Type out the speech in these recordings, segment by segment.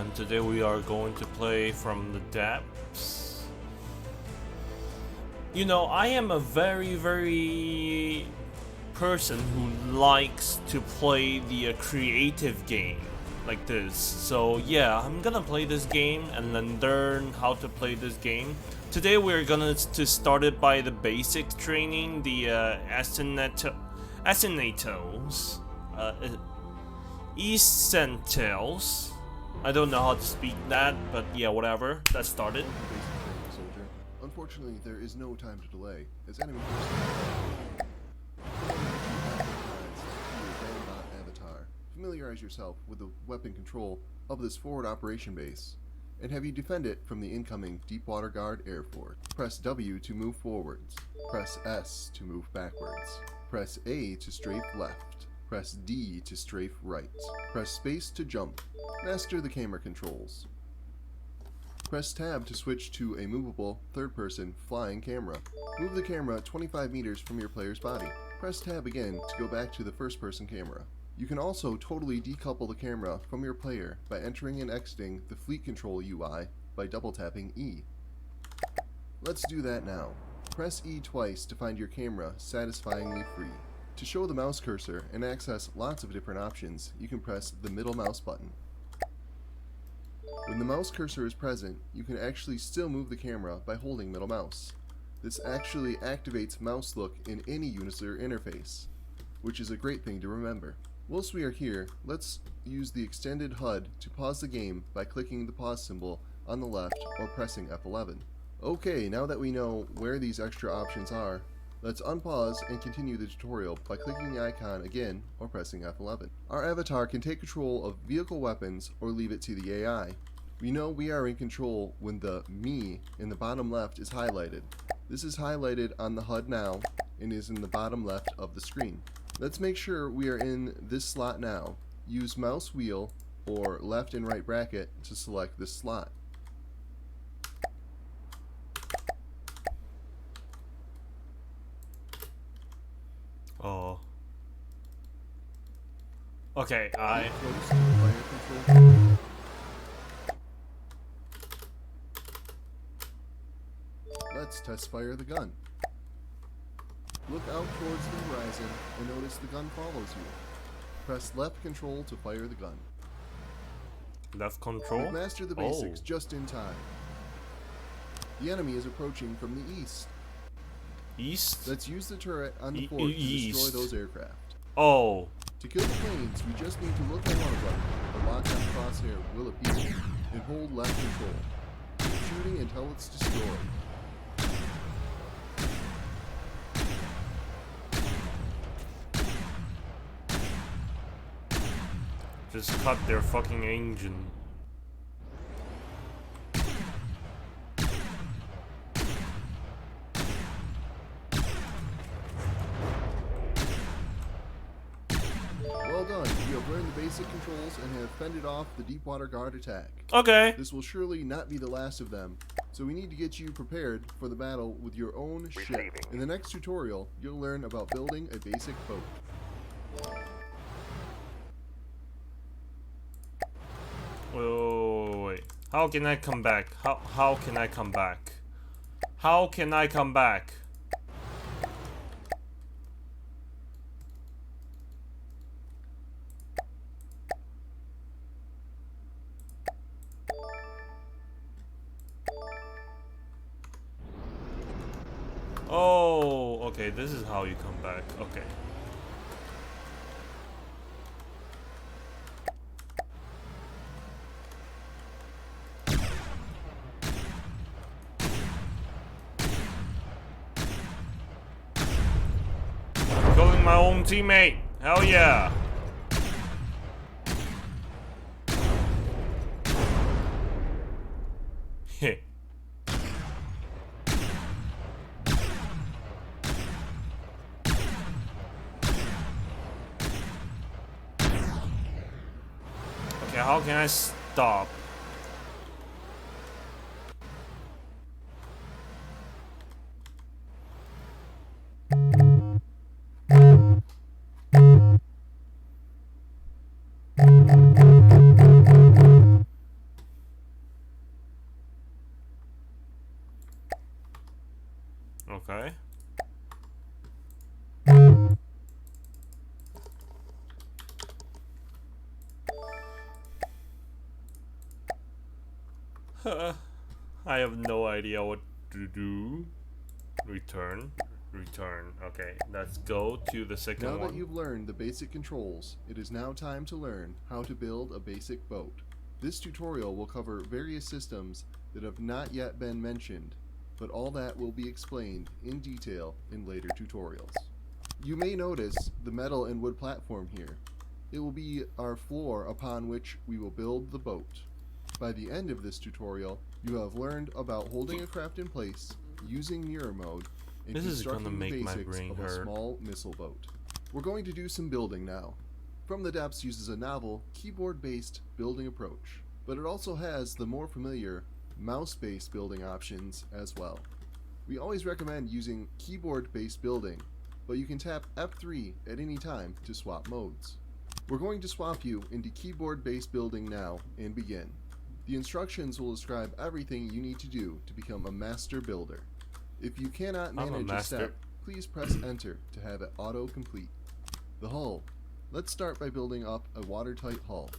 and today we are going to play From the Depths. You know, I am a very person who likes to play the creative game like this. So yeah, I'm gonna play this game and then learn how to play this game. Today we're gonna start it by the basic training, the Essentials, Essentials. I don't know how to speak that, but yeah, whatever. Let's start it. Basic training, soldier. Unfortunately, there is no time to delay, as enemy forces avatar. Familiarize yourself with the weapon control of this forward operation base, and have you defend it from the incoming Deepwater Guard Air Force. Press W to move forwards. Press S to move backwards. Press A to strafe left. Press D to strafe right. Press space to jump. Master the camera controls. Press tab to switch to a movable, third-person, flying camera. Move the camera 25 meters from your player's body. Press tab again to go back to the first-person camera. You can also totally decouple the camera from your player by entering and exiting the Fleet Control UI by double-tapping E. Let's do that now. Press E twice to find your camera satisfyingly free. To show the mouse cursor and access lots of different options, you can press the middle mouse button. When the mouse cursor is present, you can actually still move the camera by holding middle mouse. This actually activates mouse look in any user interface, which is a great thing to remember. Whilst we are here, let's use the extended HUD to pause the game by clicking the pause symbol on the left or pressing F11. Okay, now that we know where these extra options are, let's unpause and continue the tutorial by clicking the icon again or pressing F11. Our avatar can take control of vehicle weapons or leave it to the AI. We know we are in control when the Me in the bottom left is highlighted. This is highlighted on the HUD now and is in the bottom left of the screen. Let's make sure we are in this slot now. Use mouse wheel or left and right bracket to select this slot. Oh. Okay, Close to fire control. Let's test fire the gun. Look out towards the horizon and notice the gun follows you. Press left control to fire the gun. left control. You've mastered the basics just in time. The enemy is approaching from the east. East? Let's use the turret on the fort to destroy those aircraft. Oh. To kill the planes, we just need to look at one of them. The lockdown crosshair will appear, and hold left control. Keep shooting until it's destroyed. Just cut their fucking engine. Well done, you have learned the basic controls and have fended off the Deepwater Guard attack. Okay. This will surely not be the last of them, so we need to get you prepared for the battle with your own ship. In the next tutorial, you'll learn about building a basic boat. Oh, wait. How can I come back? How can I come back? How can I come back? Oh, okay, this is how you come back. Okay. Killing my own teammate. Hell yeah. Heh. Okay, how can I stop? Okay. I have no idea what to do. Return. Return. Okay, let's go to the second Now that one. you've learned the basic controls, it is now time to learn how to build a basic boat. This tutorial will cover various systems that have not yet been mentioned, but all that will be explained in detail in later tutorials. You may notice the metal and wood platform here. It will be our floor upon which we will build the boat. By the end of this tutorial, you have learned about holding a craft in place, using mirror mode, and This is gonna constructing the make my basics brain of a hurt. small missile boat. We're going to do some building now. From the Depths uses a novel, keyboard-based building approach, but it also has the more familiar mouse-based building options as well. We always recommend using keyboard-based building, but you can tap F3 at any time to swap modes. We're going to swap you into keyboard-based building now and begin. The instructions will describe everything you need to do to become a master builder. If you cannot manage a step, please press enter to have it auto-complete. The hull. Let's start by building up a watertight hull.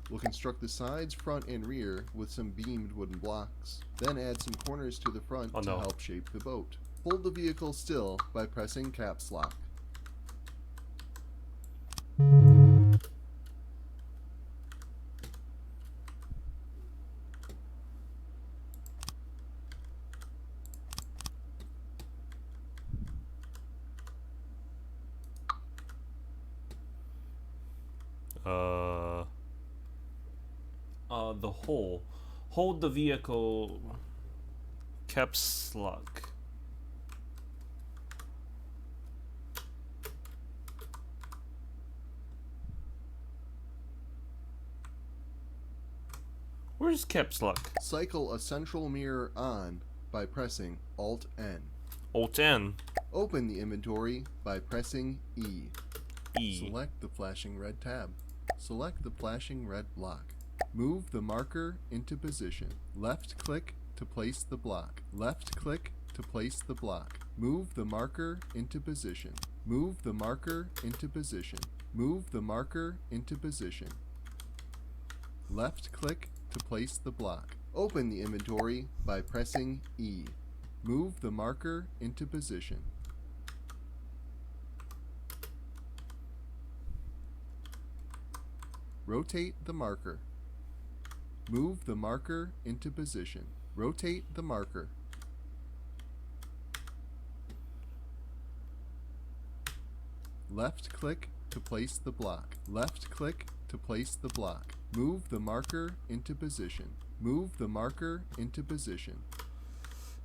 We'll construct the sides, front, and rear with some beamed wooden blocks, then add some corners to the front to help shape the boat. Hold the vehicle still by pressing caps lock. The hole. Hold the vehicle. Caps lock. Where's caps lock? Cycle a central mirror on by pressing Alt-N. Alt-N. Open the inventory by pressing E. E. Select the flashing red tab. Select the flashing red block. Move the marker into position. Left click to place the block. Left click to place the block. Move the marker into position. Move the marker into position. Move the marker into position. Left click to place the block. Open the inventory by pressing E. Move the marker into position. Rotate the marker. Move the marker into position. Rotate the marker. Left click to place the block. Left click to place the block. Move the marker into position. Move the marker into position.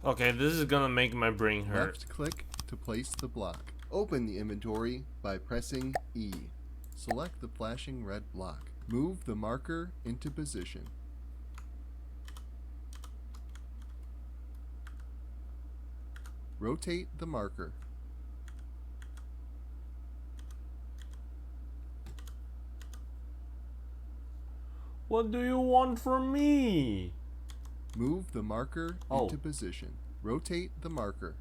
Okay, this is gonna make my brain hurt. Left click to place the block. Open the inventory by pressing E. Select the flashing red block. Move the marker into position. Rotate the marker. What do you want from me? Move the marker into position. Rotate the marker.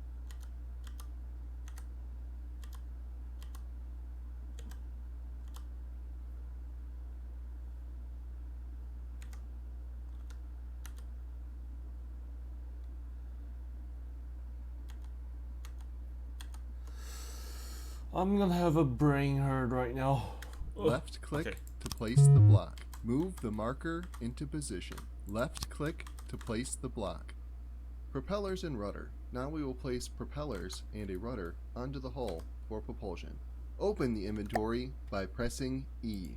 I'm gonna have a brain hurt right now. Left click Okay. to place the block. Move the marker into position. Left click to place the block. Propellers and rudder. Now we will place propellers and a rudder onto the hull for propulsion. Open the inventory by pressing E.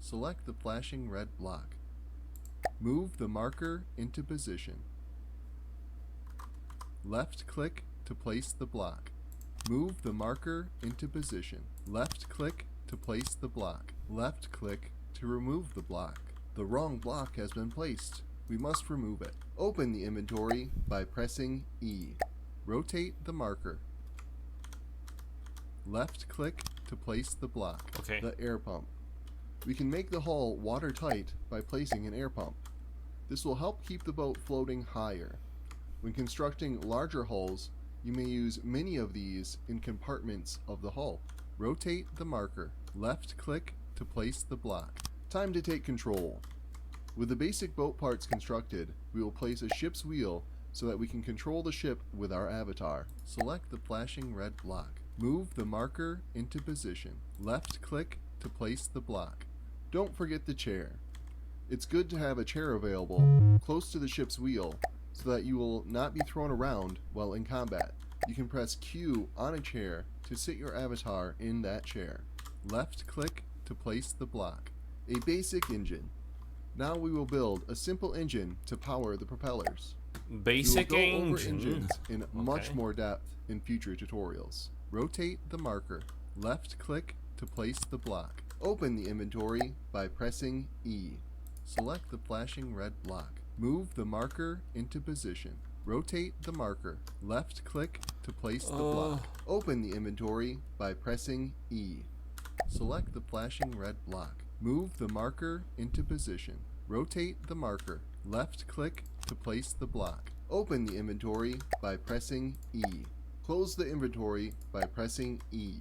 Select the flashing red block. Move the marker into position. Left click to place the block. Move the marker into position. Left click to place the block. Left click to remove the block. The wrong block has been placed. We must remove it. Open the inventory by pressing E. Rotate the marker. Left click to place the block. Okay. The air pump. We can make the hull watertight by placing an air pump. This will help keep the boat floating higher. When constructing larger hulls, You may use many of these in compartments of the hull. Rotate the marker. Left click to place the block. Time to take control. With the basic boat parts constructed, we will place a ship's wheel so that we can control the ship with our avatar. Select the flashing red block. Move the marker into position. Left click to place the block. Don't forget the chair. It's good to have a chair available close to the ship's wheel so that you will not be thrown around while in combat. You can press Q on a chair to sit your avatar in that chair. Left click to place the block. A basic engine. Now we will build a simple engine to power the propellers. Basic we will go over engine. engines in much Okay. more depth in future tutorials. Rotate the marker. Left click to place the block. Open the inventory by pressing E. Select the flashing red block. Move the marker into position. Rotate the marker. Left click to place the block. Open the inventory by pressing E. Select the flashing red block. Move the marker into position. Rotate the marker. Left click to place the block. Open the inventory by pressing E. Close the inventory by pressing E.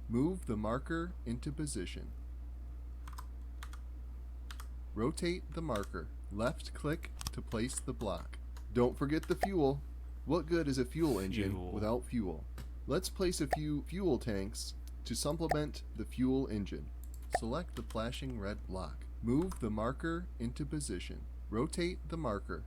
Move the marker into position. Rotate the marker. Left click to place the block. Don't forget the fuel. What good is a fuel engine Fuel. without fuel? Let's place a few fuel tanks to supplement the fuel engine. Select the flashing red block. Move the marker into position. Rotate the marker.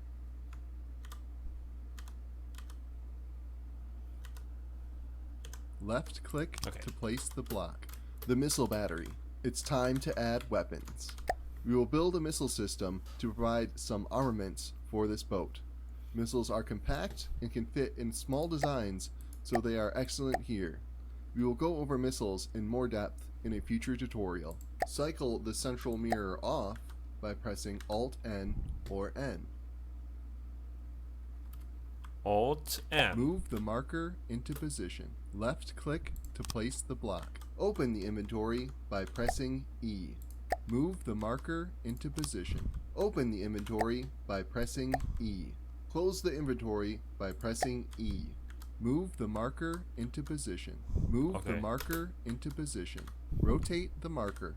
Left click Okay. to place the block. The missile battery. It's time to add weapons. We will build a missile system to provide some armaments for this boat. Missiles are compact and can fit in small designs, so they are excellent here. We will go over missiles in more depth in a future tutorial. Cycle the central mirror off by pressing Alt-N or N. Alt M. Move the marker into position. Left click to place the block. Open the inventory by pressing E. Move the marker into position. Open the inventory by pressing E. Close the inventory by pressing E. Move the marker into position. Move the Okay. marker into position. Rotate the marker.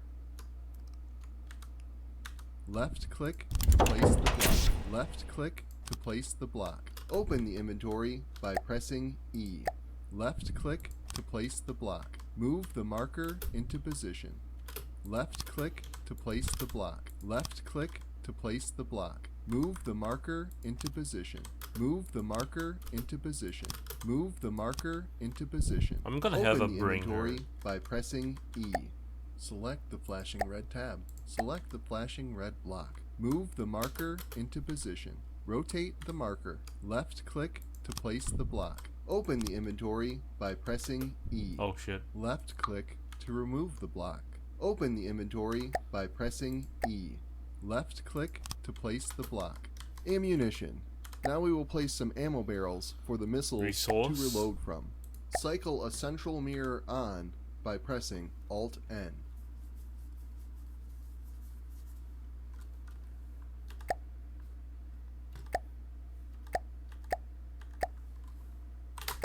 Left click to place the block. Left click to place the block. Open the inventory by pressing E. Left click to place the block. Move the marker into position. Left click to place the block. Left click to place the block. Move the marker into position. Move the marker into position. Move the marker into position. I'm gonna have a Open the bringer. inventory by pressing E. Select the flashing red tab. Select the flashing red block. Move the marker into position. Rotate the marker. Left click to place the block. Open the inventory by pressing E. Oh shit. Left click to remove the block. Open the inventory by pressing E. Left click to place the block. Ammunition. Now we will place some ammo barrels for the missiles Resource. to reload from. Cycle a central mirror on by pressing Alt-N.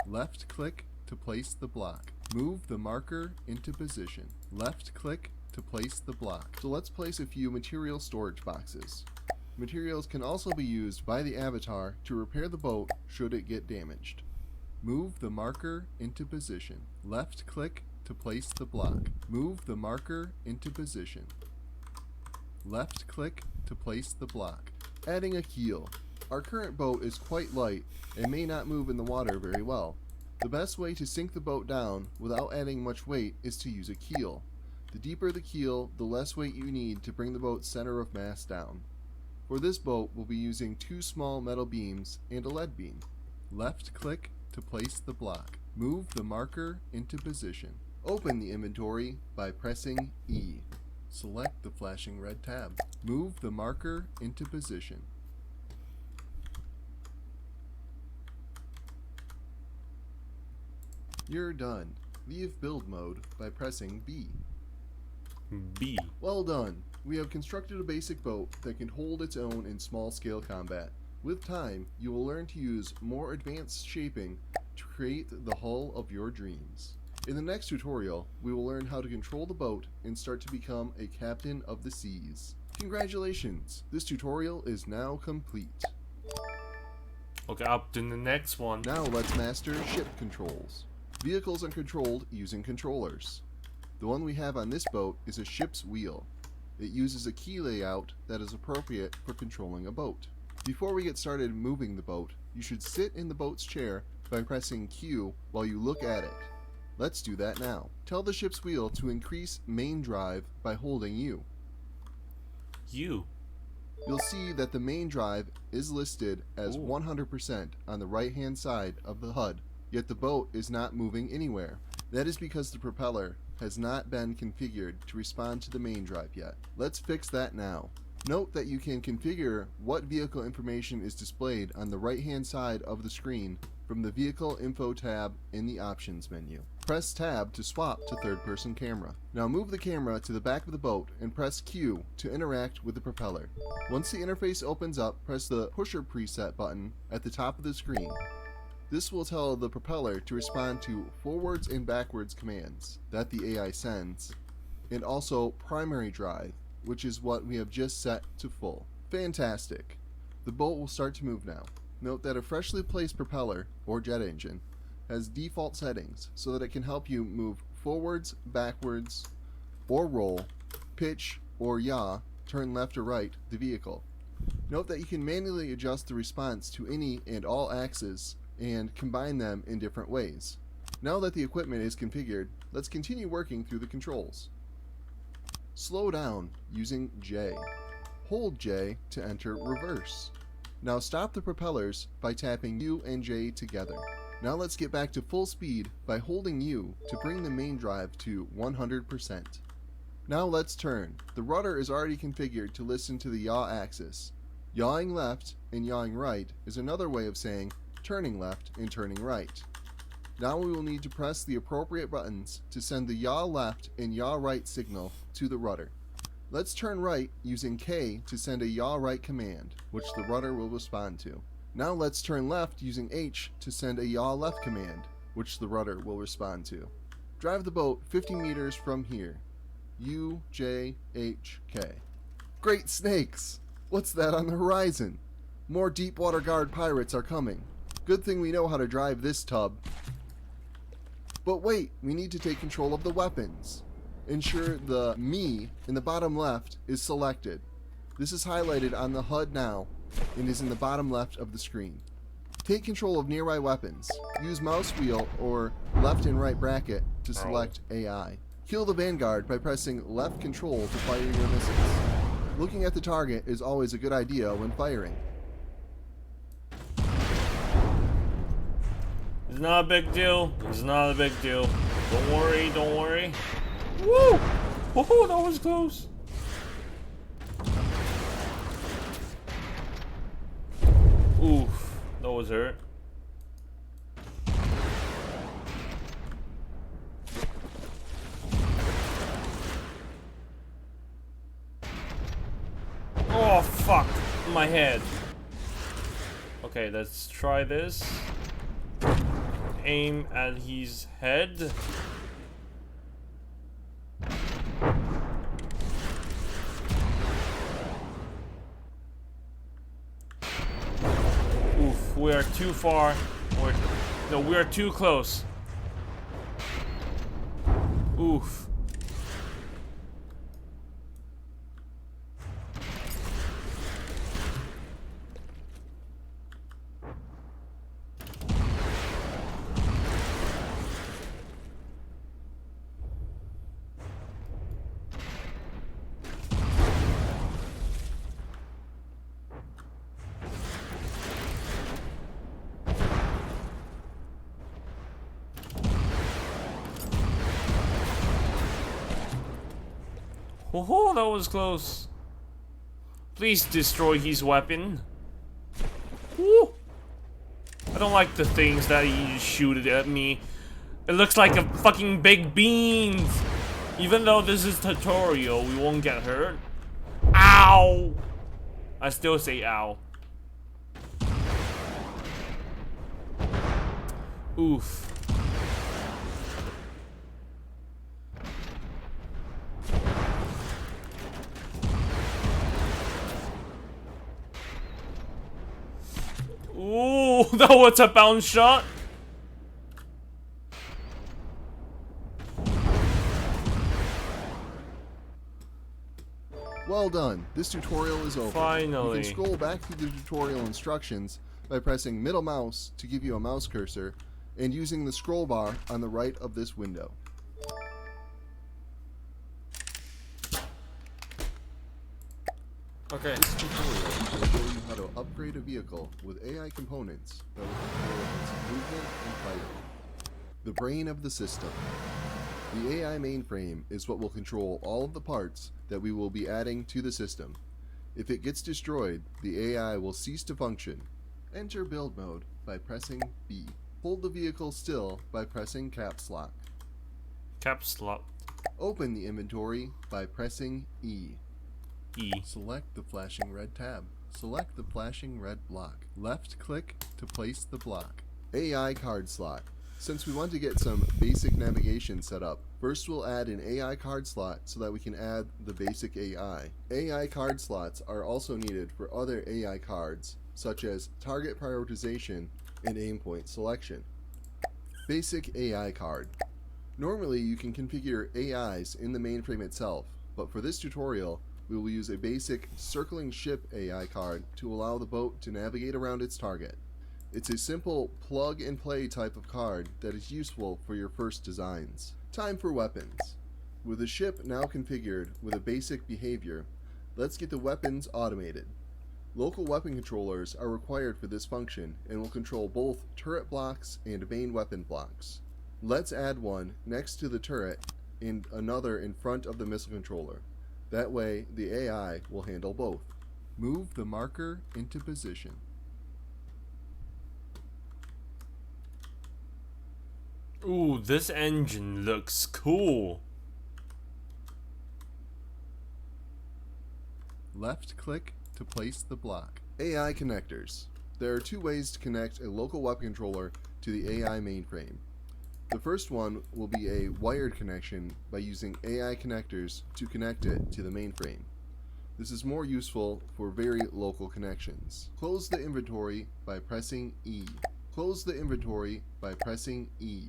Left click to place the block. Move the marker into position. Left click to place the block. So let's place a few material storage boxes. Materials can also be used by the avatar to repair the boat should it get damaged. Move the marker into position. Left click to place the block. Move the marker into position. Left click to place the block. Adding a keel. Our current boat is quite light and may not move in the water very well. The best way to sink the boat down without adding much weight is to use a keel. The deeper the keel, the less weight you need to bring the boat's center of mass down. For this boat, we'll be using 2 small metal beams and a lead beam. Left click to place the block. Move the marker into position. Open the inventory by pressing E. Select the flashing red tab. Move the marker into position. You're done. Leave build mode by pressing B. B. Well done. We have constructed a basic boat that can hold its own in small-scale combat. With time, you will learn to use more advanced shaping to create the hull of your dreams. In the next tutorial, we will learn how to control the boat and start to become a captain of the seas. Congratulations! This tutorial is now complete. Okay, up to the next one. Now let's master ship controls. Vehicles are controlled using controllers. The one we have on this boat is a ship's wheel. It uses a key layout that is appropriate for controlling a boat. Before we get started moving the boat, you should sit in the boat's chair by pressing Q while you look at it. Let's do that now. Tell the ship's wheel to increase main drive by holding U. You. You'll see that the main drive is listed as 100% on the right hand side of the HUD, yet the boat is not moving anywhere. That is because the propeller has not been configured to respond to the main drive yet. Let's fix that now. Note that you can configure what vehicle information is displayed on the right hand side of the screen from the Vehicle Info tab in the Options menu. Press Tab to swap to third-person camera. Now move the camera to the back of the boat and press Q to interact with the propeller. Once the interface opens up, press the Pusher Preset button at the top of the screen. This will tell the propeller to respond to forwards and backwards commands that the AI sends, and also primary drive, which is what we have just set to full. Fantastic! The boat will start to move now. Note that a freshly placed propeller, or jet engine, has default settings so that it can help you move forwards, backwards, or roll, pitch, or yaw, turn left or right the vehicle. Note that you can manually adjust the response to any and all axes and combine them in different ways. Now that the equipment is configured, let's continue working through the controls. Slow down using J. Hold J to enter reverse. Now stop the propellers by tapping U and J together. Now let's get back to full speed by holding U to bring the main drive to 100%. Now let's turn. The rudder is already configured to listen to the yaw axis. Yawing left and yawing right is another way of saying turning left and turning right. Now we will need to press the appropriate buttons to send the yaw left and yaw right signal to the rudder. Let's turn right using K to send a yaw right command, which the rudder will respond to. Now let's turn left using H to send a yaw left command, which the rudder will respond to. Drive the boat 50 meters from here. U, J, H, K. Great snakes! What's that on the horizon? More Deepwater Guard pirates are coming. Good thing we know how to drive this tub. But wait, we need to take control of the weapons. Ensure the Me in the bottom left is selected. This is highlighted on the HUD now and is in the bottom left of the screen. Take control of nearby weapons. Use mouse wheel or left and right bracket to select AI. Kill the Vanguard by pressing left control to fire your missiles. Looking at the target is always a good idea when firing. It's not a big deal. It's not a big deal. Don't worry, don't worry. Woo! Oh, that was close. Oof, that was hurt. Oh, fuck. My head. Okay, let's try this. Aim at his head. Oof, we are too far. No, we are too close. Oof. Oh, that was close. Please destroy his weapon. Woo. I don't like the things that he shooted at me. It looks like a fucking big beans. Even though this is tutorial, we won't get hurt. Ow! I still say ow. Oof. Ooh, that was a bounce shot. Well done. This tutorial is over. Finally. You can scroll back through the tutorial instructions by pressing middle mouse to give you a mouse cursor and using the scroll bar on the right of this window. Okay. This tutorial will show you how to upgrade a vehicle with AI components that will control its movement and fighting. The brain of the system. The AI mainframe is what will control all of the parts that we will be adding to the system. If it gets destroyed, the AI will cease to function. Enter build mode by pressing B. Hold the vehicle still by pressing caps lock. Caps lock. Open the inventory by pressing E. E. Select the flashing red tab. Select the flashing red block. Left click to place the block. AI card slot. Since we want to get some basic navigation set up, first we'll add an AI card slot so that we can add the basic AI. AI card slots are also needed for other AI cards, such as target prioritization and aim point selection. Basic AI card. Normally you can configure AIs in the mainframe itself, but for this tutorial, we will use a basic circling ship AI card to allow the boat to navigate around its target. It's a simple plug and play type of card that is useful for your first designs. Time for weapons. With the ship now configured with a basic behavior, let's get the weapons automated. Local weapon controllers are required for this function and will control both turret blocks and main weapon blocks. Let's add one next to the turret and another in front of the missile controller. That way, the AI will handle both. Move the marker into position. Ooh, this engine looks cool. Left click to place the block. AI connectors. There are two ways to connect a local weapon controller to the AI mainframe. The first one will be a wired connection by using AI connectors to connect it to the mainframe. This is more useful for very local connections. Close the inventory by pressing E. Close the inventory by pressing E.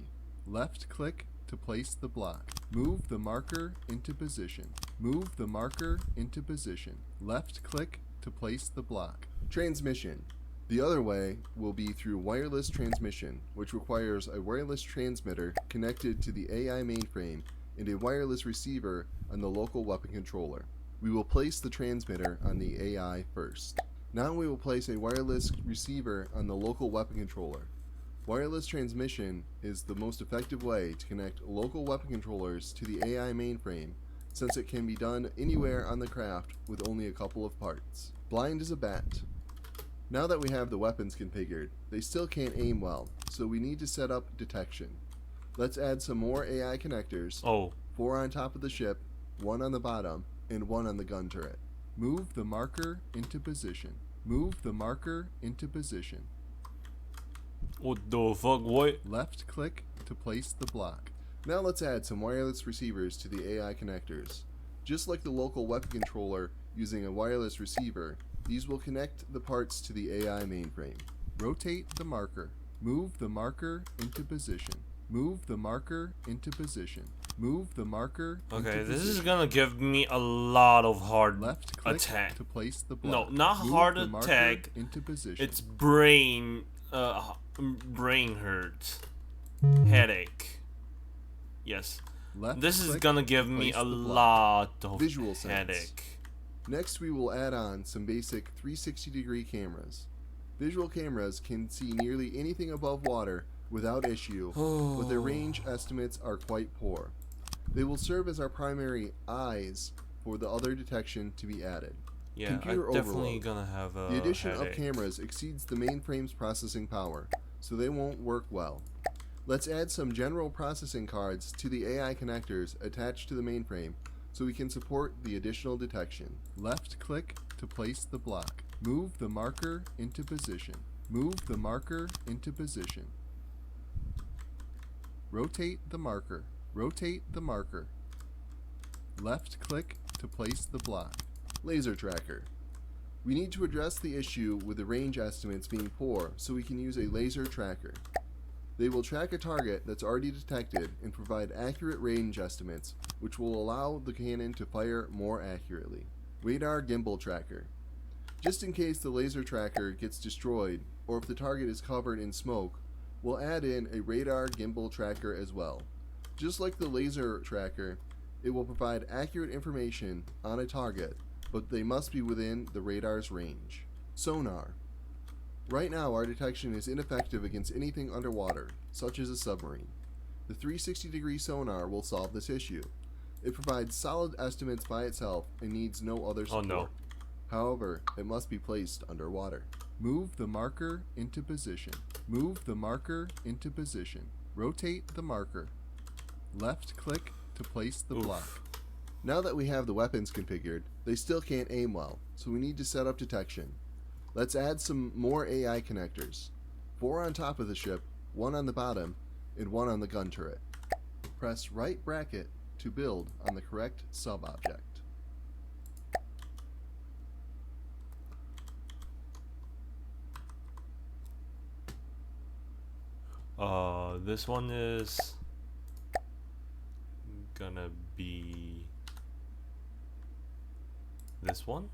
Left click to place the block. Move the marker into position. Move the marker into position. Left click to place the block. Transmission. The other way will be through wireless transmission, which requires a wireless transmitter connected to the AI mainframe and a wireless receiver on the local weapon controller. We will place the transmitter on the AI first. Now we will place a wireless receiver on the local weapon controller. Wireless transmission is the most effective way to connect local weapon controllers to the AI mainframe, since it can be done anywhere on the craft with only a couple of parts. Blind as a bat. Now that we have the weapons configured, they still can't aim well, so we need to set up detection. Let's add some more AI connectors, Oh. 4 on top of the ship, 1 on the bottom, and 1 on the gun turret. Move the marker into position. Move the marker into position. What the fuck? What? Left click to place the block. Now let's add some wireless receivers to the AI connectors. Just like the local weapon controller using a wireless receiver, these will connect the parts to the AI mainframe. Rotate the marker. Move the marker into position. Move the marker into position. Move the marker into Okay, this position. is gonna give me a lot of hard Left click attack. to place the No, block. not Move heart the marker attack. into position. It's brain hurt. Headache. Yes. Left This is click gonna to give me place a the block. lot of Visual sense. headache. Next, we will add on some basic 360-degree cameras. Visual cameras can see nearly anything above water without issue, but their range estimates are quite poor. They will serve as our primary eyes for the other detection to be added. Yeah, Computer I'm definitely overload. gonna have a The addition headache. of cameras exceeds the mainframe's processing power, so they won't work well. Let's add some general processing cards to the AI connectors attached to the mainframe so we can support the additional detection. Left click to place the block. Move the marker into position. Move the marker into position. Rotate the marker. Rotate the marker. Left click to place the block. Laser tracker. We need to address the issue with the range estimates being poor, so we can use a laser tracker. They will track a target that's already detected and provide accurate range estimates, which will allow the cannon to fire more accurately. Radar gimbal tracker. Just in case the laser tracker gets destroyed, or if the target is covered in smoke, we'll add in a radar gimbal tracker as well. Just like the laser tracker, it will provide accurate information on a target, but they must be within the radar's range. Sonar. Right now, our detection is ineffective against anything underwater, such as a submarine. The 360-degree sonar will solve this issue. It provides solid estimates by itself and needs no other support. Oh no. However, it must be placed underwater. Move the marker into position. Move the marker into position. Rotate the marker. Left click to place the block. Now that we have the weapons configured, they still can't aim well, so we need to set up detection. Let's add some more AI connectors. 4 on top of the ship, 1 on the bottom, and 1 on the gun turret. Press right bracket to build on the correct sub-object. This one is gonna be this one?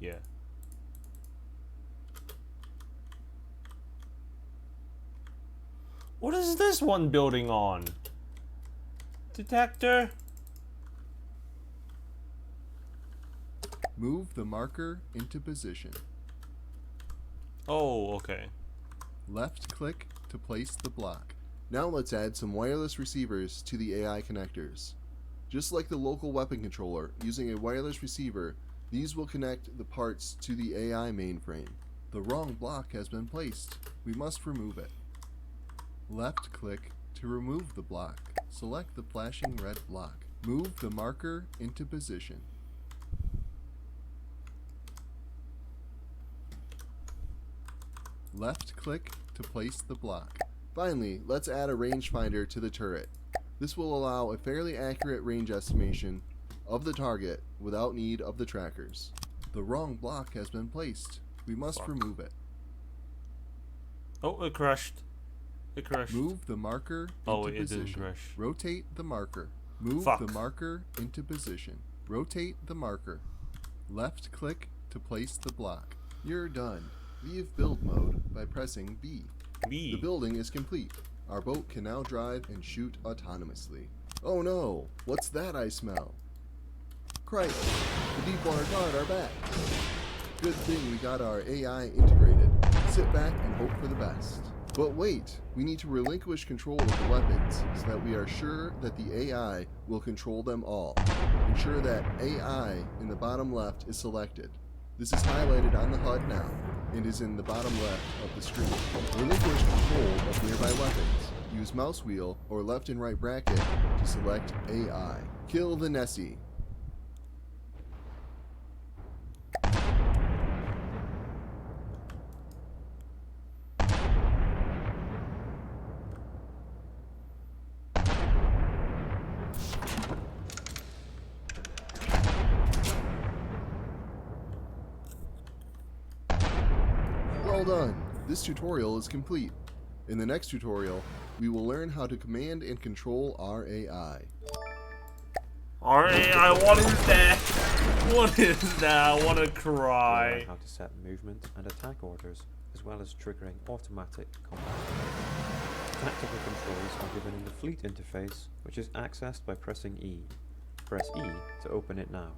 Yeah. What is this one building on? Detector? Move the marker into position. Oh, okay. Left click to place the block. Now let's add some wireless receivers to the AI connectors. Just like the local weapon controller, using a wireless receiver, these will connect the parts to the AI mainframe. The wrong block has been placed. We must remove it. Left click to remove the block. Select the flashing red block. Move the marker into position. Left click to place the block. Finally, let's add a rangefinder to the turret. This will allow a fairly accurate range estimation of the target without need of the trackers. The wrong block has been placed. We must remove it. Oh, it crashed. It crashed. Move the marker into position. Didn't crash. Rotate the marker. Move the marker into position. Rotate the marker. Left click to place the block. You're done. Leave build mode by pressing B. B. The building is complete. Our boat can now drive and shoot autonomously. Oh no! What's that I smell? Christ! The Deepwater Guard are back! Good thing we got our AI integrated. Sit back and hope for the best. But wait! We need to relinquish control of the weapons so that we are sure that the AI will control them all. Ensure that AI in the bottom left is selected. This is highlighted on the HUD now and is in the bottom left of the screen. Relinquish control of nearby weapons. Use mouse wheel or left and right bracket to select AI. Kill the Nessie. Well done! This tutorial is complete. In the next tutorial, we will learn how to command and control our AI. Our AI, what is that? What is that? I wanna cry. Learn how to set movement and attack orders, as well as triggering automatic combat. Tactical controls are given in the fleet interface, which is accessed by pressing E. Press E to open it now.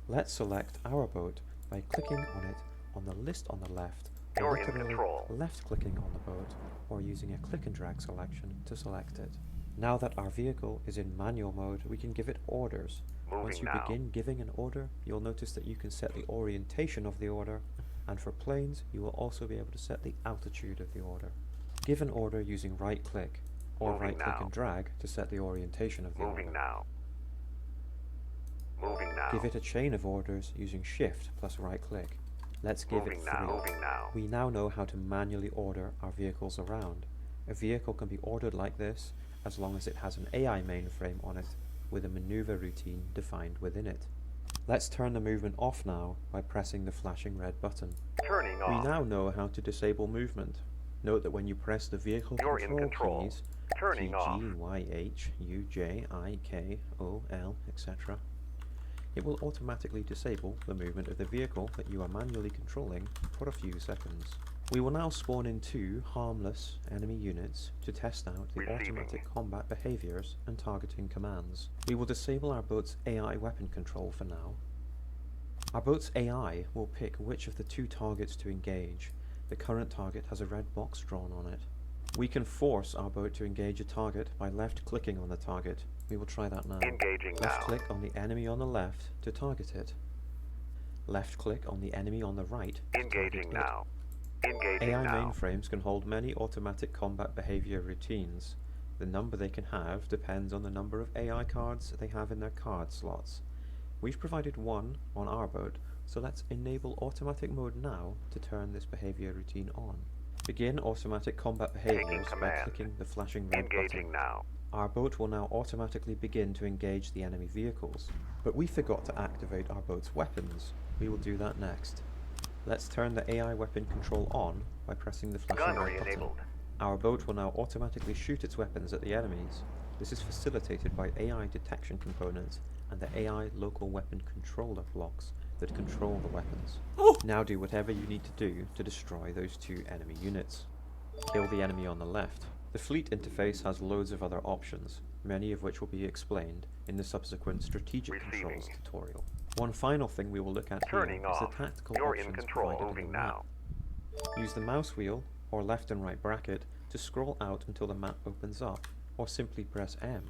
Let's select our boat by clicking on it on the list on the left, or literally left-clicking on the boat, or using a click and drag selection to select it. Now that our vehicle is in manual mode, we can give it orders. Once you begin giving an order, you'll notice that you can set the orientation of the order, and for planes, you will also be able to set the altitude of the order. Give an order using right-click, or right-click and drag to set the orientation of the order. Give it a chain of orders using shift plus right-click. Let's give it 3. We now know how to manually order our vehicles around. A vehicle can be ordered like this as long as it has an AI mainframe on it with a maneuver routine defined within it. Let's turn the movement off now by pressing the flashing red button. Turning We off. now know how to disable movement. Note that when you press the vehicle You're in control. keys, Turning off. T, G, Y, H, U, J, I, K, O, L, etc., it will automatically disable the movement of the vehicle that you are manually controlling for a few seconds. We will now spawn in 2 harmless enemy units to test out the Receiving. automatic combat behaviors and targeting commands. We will disable our boat's AI weapon control for now. Our boat's AI will pick which of the 2 targets to engage. The current target has a red box drawn on it. We can force our boat to engage a target by left-clicking on the target. We will try that now. Engaging now. Left-click on the enemy on the left to target it. Left-click on the enemy on the right to target Engaging it. now. Engaging AI now. mainframes can hold many automatic combat behavior routines. The number they can have depends on the number of AI cards they have in their card slots. We've provided 1 on our boat, so let's enable automatic mode now to turn this behavior routine on. Begin automatic combat behaviors by command. clicking the flashing red Engaging button. now. Our boat will now automatically begin to engage the enemy vehicles, but we forgot to activate our boat's weapons. We will do that next. Let's turn the AI weapon control on by pressing the flashing Gunnery red button. enabled. Our boat will now automatically shoot its weapons at the enemies. This is facilitated by AI detection components and the AI local weapon controller blocks that control the weapons. Now do whatever you need to do to destroy those 2 enemy units. Kill the enemy on the left. The fleet interface has loads of other options, many of which will be explained in the subsequent strategic Receiving. controls tutorial. One final thing we will look at here Turning is the off. tactical You're in options control. provided in Moving the map. now. Use the mouse wheel or left and right bracket to scroll out until the map opens up, or simply press M.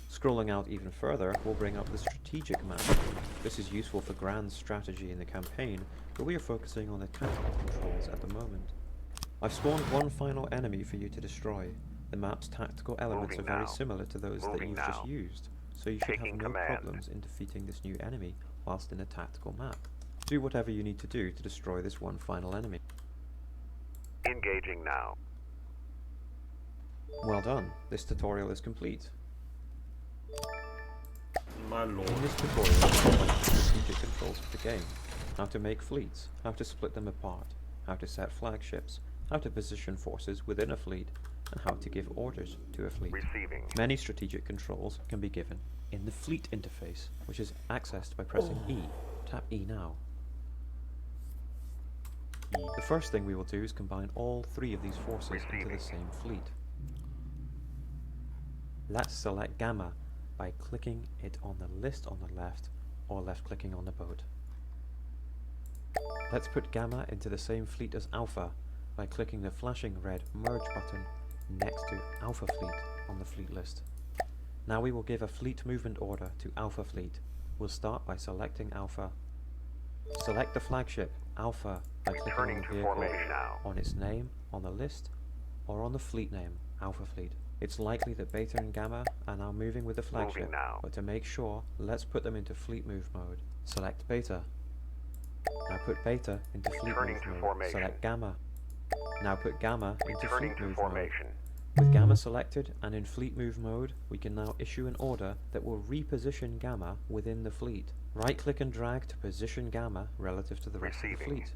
Scrolling out even further will bring up the strategic map. This is useful for grand strategy in the campaign, but we are focusing on the tactical controls at the moment. I've spawned 1 final enemy for you to destroy. The map's tactical elements Moving are very now. similar to those that Moving you've now. just used, so you should have Taking no command. problems in defeating this new enemy whilst in a tactical map. Do whatever you need to do to destroy this 1 final enemy. Engaging now. Well done, this tutorial is complete. My lord. In this tutorial, we cover the strategic controls of the game, how to make fleets, how to split them apart, how to set flagships, how to position forces within a fleet, and how to give orders to a fleet. Receiving. Many strategic controls can be given in the fleet interface, which is accessed by pressing E. Tap E now. The first thing we will do is combine all 3 of these forces into Receiving. the same fleet. Let's select Gamma by clicking it on the list on the left or left clicking on the boat. Let's put Gamma into the same fleet as Alpha by clicking the flashing red merge button next to Alpha Fleet on the fleet list. Now we will give a fleet movement order to Alpha Fleet. We'll start by selecting Alpha. Select the flagship Alpha by clicking on Returning the to vehicle formation now. on its name on the list or on the fleet name Alpha Fleet. It's likely that Beta and Gamma are now moving with the flagship, Moving now. but to make sure, let's put them into fleet move mode. Select Beta. Now put Beta into fleet Returning move to mode. formation. Select Gamma. Now put Gamma into Returning fleet to move formation. mode. With Gamma selected and in fleet move mode, we can now issue an order that will reposition Gamma within the fleet. Right click and drag to position Gamma relative to the rest of the Receiving. fleet.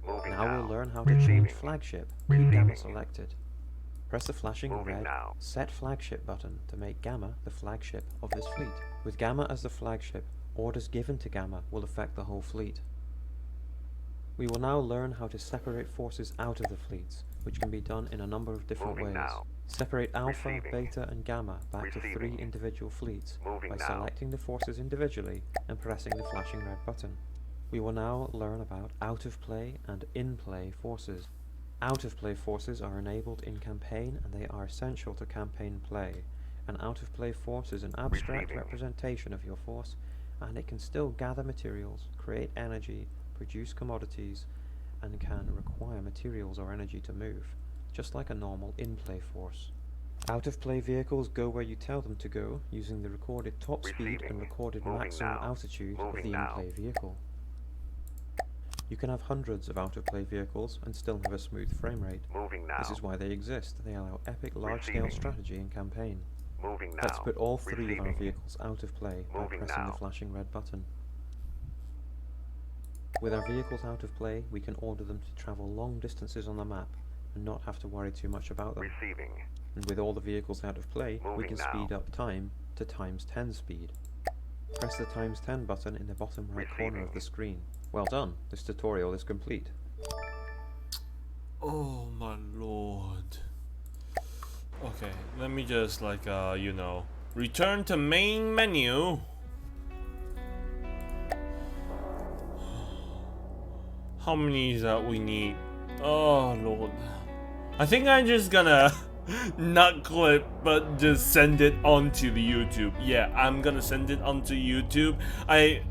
Moving Now now. we'll learn how to Receiving. change flagship. Keep Gamma Receiving. selected. Press the flashing Moving red now. Set Flagship button to make Gamma the flagship of this fleet. With Gamma as the flagship, orders given to Gamma will affect the whole fleet. We will now learn how to separate forces out of the fleets, which can be done in a number of different Moving ways. now. Separate Alpha, Receiving. Beta and Gamma back to 3 Receiving. individual fleets Moving by now. selecting the forces individually and pressing the flashing red button. We will now learn about out-of-play and in-play forces. Out-of-play forces are enabled in campaign and they are essential to campaign play. An out-of-play force is an abstract Receiving. representation of your force, and it can still gather materials, create energy, produce commodities, and can require materials or energy to move, just like a normal in-play force. Out-of-play vehicles go where you tell them to go, using the recorded top speed Receiving. and recorded Moving maximum now. altitude of Moving the now. in-play vehicle. You can have hundreds of out-of-play vehicles and still have a smooth frame rate. Moving now. This is why they exist. They allow epic large-scale Receiving. strategy and campaign. Moving now. Let's put all three of our Receiving. vehicles out of play by Moving pressing now. the flashing red button. With our vehicles out of play, we can order them to travel long distances on the map and not have to worry too much about them. Receiving. And with all the vehicles out of play, we Moving can now. speed up time to times 10 speed. Press the times 10 button in the bottom right corner of Receiving. the screen. Well done, this tutorial is complete. Oh my lord. Okay, let me just like you know, return to main menu. How many is that we need? Oh lord. I think I'm just gonna not clip but just send it onto the YouTube. Yeah, I'm gonna send it onto YouTube. I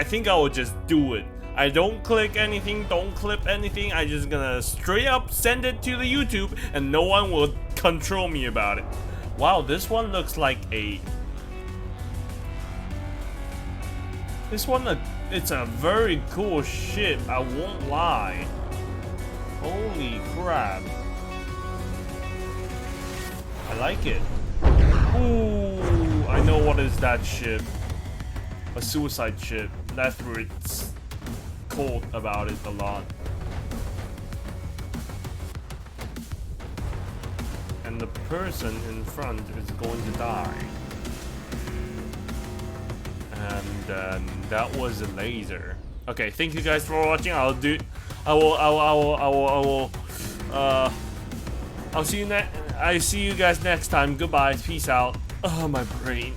think I will just do it. I don't click anything, don't clip anything. I just gonna straight up send it to the YouTube and no one will control me about it. Wow, this one looks like a... This one, it's a very cool ship, I won't lie. Holy crap. I like it. Ooh, I know what is that ship. A suicide ship. That's where it's called about it a lot. And the person in front is going to die. And that was a laser. Okay, thank you guys for watching. I'll see you guys next time. Goodbye. Peace out. Oh, my brain.